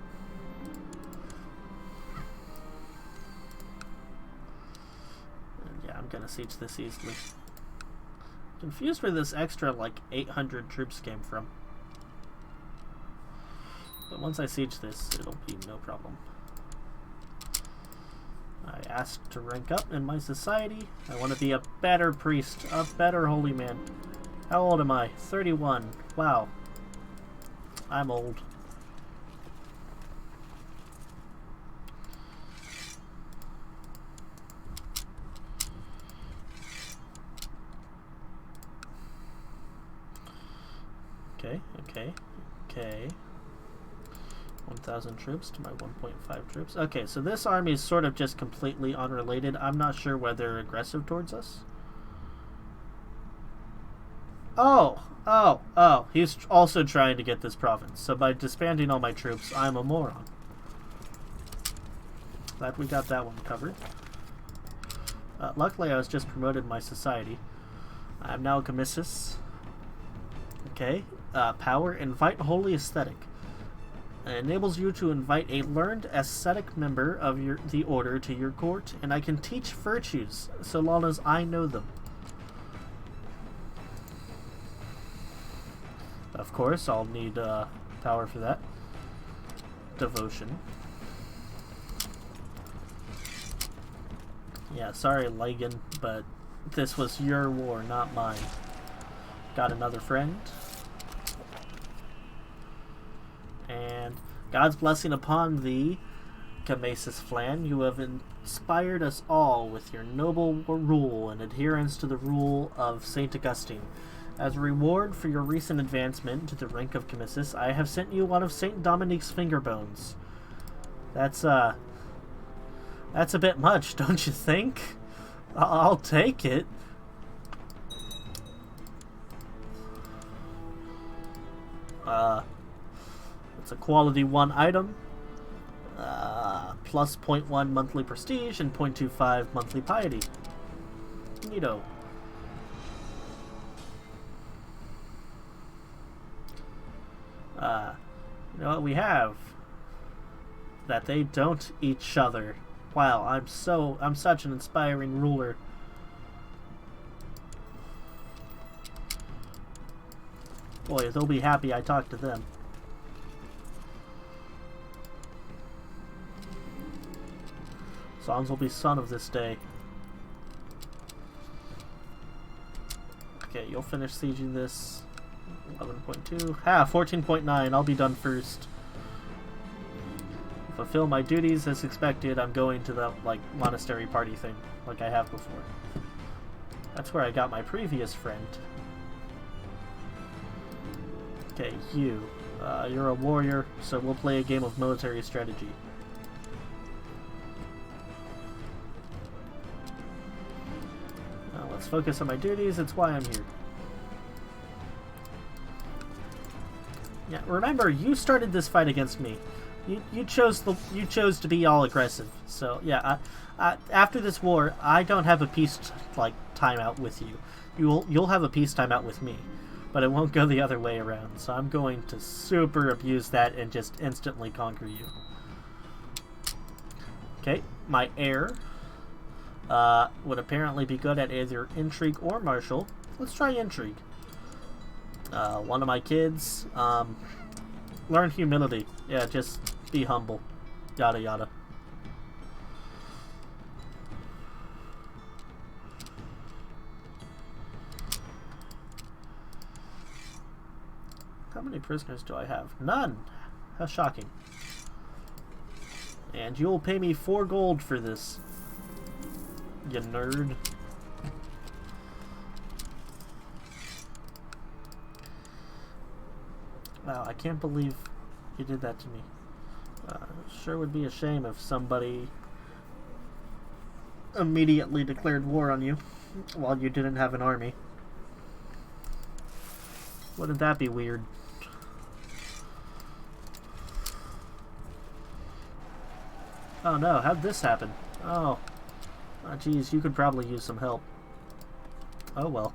And yeah, I'm gonna siege this easily. Confused where this extra, like, 800 troops came from. But once I siege this, it'll be no problem. I asked to rank up in my society. I want to be a better priest, a better holy man. How old am I? 31. Wow. I'm old. Okay. 1,000 troops to my 1.5 troops. Okay, so this army is sort of just completely unrelated. I'm not sure whether they're aggressive towards us. Oh, he's also trying to get this province. So by disbanding all my troops, I'm a moron. Glad we got that one covered. Luckily, I was just promoted in my society. I'm now a commissus. Okay, power, invite holy aesthetic. It enables you to invite a learned ascetic member of the order to your court, and I can teach virtues so long as I know them. Of course, I'll need power for that. Devotion. Yeah, sorry, Lagan, but this was your war, not mine. Got another friend. And God's blessing upon thee, Camesis Flan. You have inspired us all with your noble rule and adherence to the rule of St. Augustine. As a reward for your recent advancement to the rank of Camesis, I have sent you one of St. Dominique's finger bones. That's a bit much, don't you think? I'll take it. It's a quality 1 item. Plus 0.1 monthly prestige and 0.25 monthly piety. Neato. You know what we have? That they don't each other. Wow, I'm such an inspiring ruler. Boy, they'll be happy I talked to them. Songs will be son of this day. Okay, you'll finish sieging this. 11.2. 14.9. I'll be done first. Fulfill my duties as expected. I'm going to the, like, monastery party thing, like I have before. That's where I got my previous friend. Okay, you. You're a warrior, so we'll play a game of military strategy. Now let's focus on my duties. It's why I'm here. Yeah, remember, you started this fight against me. You chose to be all aggressive. So yeah, after this war, I don't have a peace timeout with you. You'll have a peace timeout with me, but it won't go the other way around. So I'm going to super abuse that and just instantly conquer you. Okay, my heir would apparently be good at either intrigue or martial. Let's try intrigue. One of my kids, learn humility. Yeah, just be humble. Yada yada. How many prisoners do I have? None! How shocking. And you'll pay me 4 gold for this, you nerd. Wow, I can't believe you did that to me. Sure would be a shame if somebody immediately declared war on you while you didn't have an army. Wouldn't that be weird? Oh no, how'd this happen? Oh, geez, you could probably use some help. Oh well.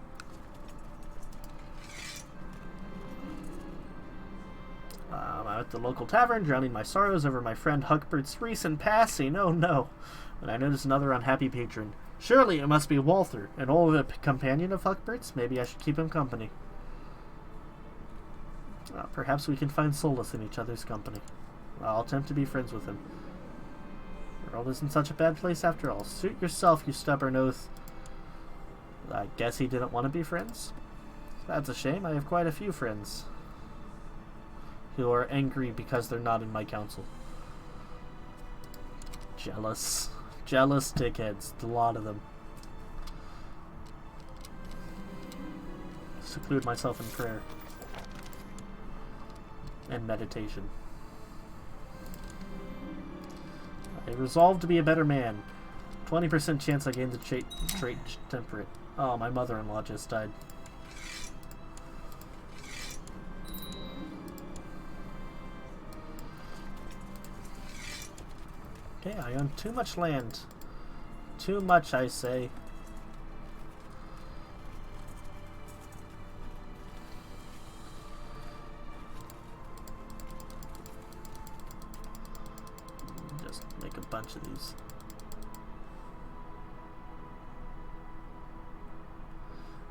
I'm at the local tavern, drowning my sorrows over my friend Huckbert's recent passing. Oh no. When I notice another unhappy patron. Surely it must be Walther, an old companion of Huckbert's. Maybe I should keep him company. Perhaps we can find solace in each other's company. I'll attempt to be friends with him. The world isn't such a bad place after all. Suit yourself, you stubborn oaf. I guess he didn't want to be friends? That's a shame. I have quite a few friends who are angry because they're not in my council. Jealous. Jealous dickheads. A lot of them. Seclude myself in prayer and meditation. I resolve to be a better man. 20% chance I gain the trait temperate. Oh, my mother-in-law just died. Okay, I own too much land. Too much, I say. Just make a bunch of these.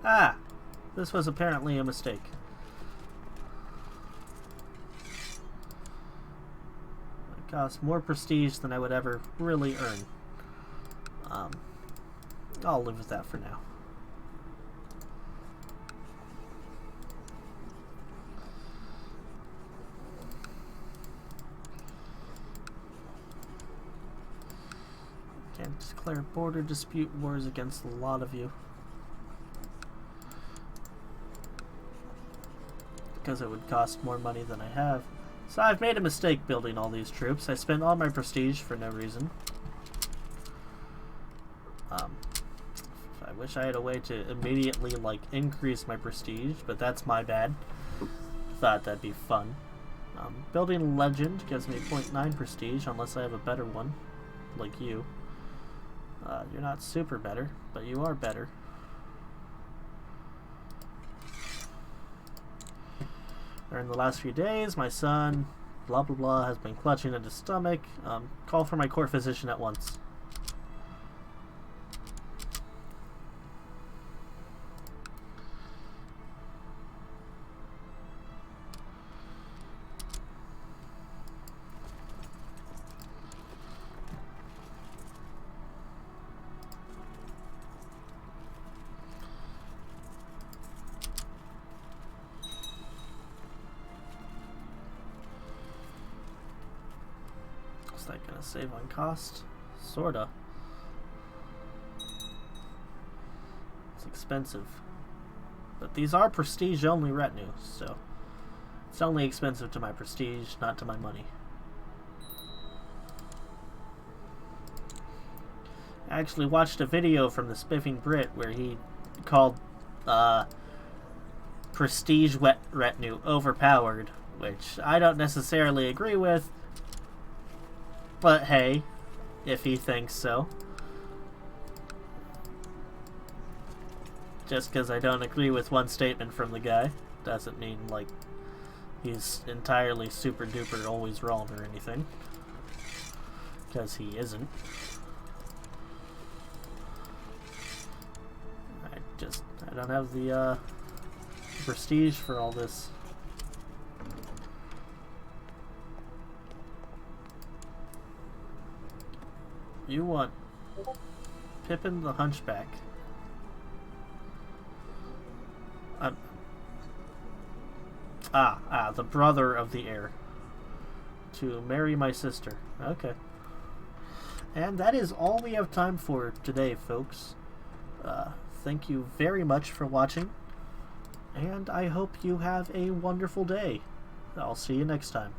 Ah! This was apparently a mistake. Cost more prestige than I would ever really earn. I'll live with that for now. Can't declare border dispute wars against a lot of you. Because it would cost more money than I have. So I've made a mistake building all these troops. I spent all my prestige for no reason. I wish I had a way to immediately, increase my prestige, but that's my bad. Thought that'd be fun. Building legend gives me 0.9 prestige, unless I have a better one, like you. You're not super better, but you are better. During the last few days, my son, blah blah blah, has been clutching at his stomach. Call for my court physician at once. that gonna save on cost? Sorta. It's expensive. But these are prestige-only retinue, so it's only expensive to my prestige, not to my money. I actually watched a video from the Spiffing Brit where he called prestige retinue overpowered, which I don't necessarily agree with, but hey, if he thinks so. Just because I don't agree with one statement from the guy doesn't mean, like, he's entirely super duper always wrong or anything. Because he isn't. I don't have the prestige for all this. You want Pippin the Hunchback. The brother of the heir. To marry my sister. Okay. And that is all we have time for today, folks. Thank you very much for watching, and I hope you have a wonderful day. I'll see you next time.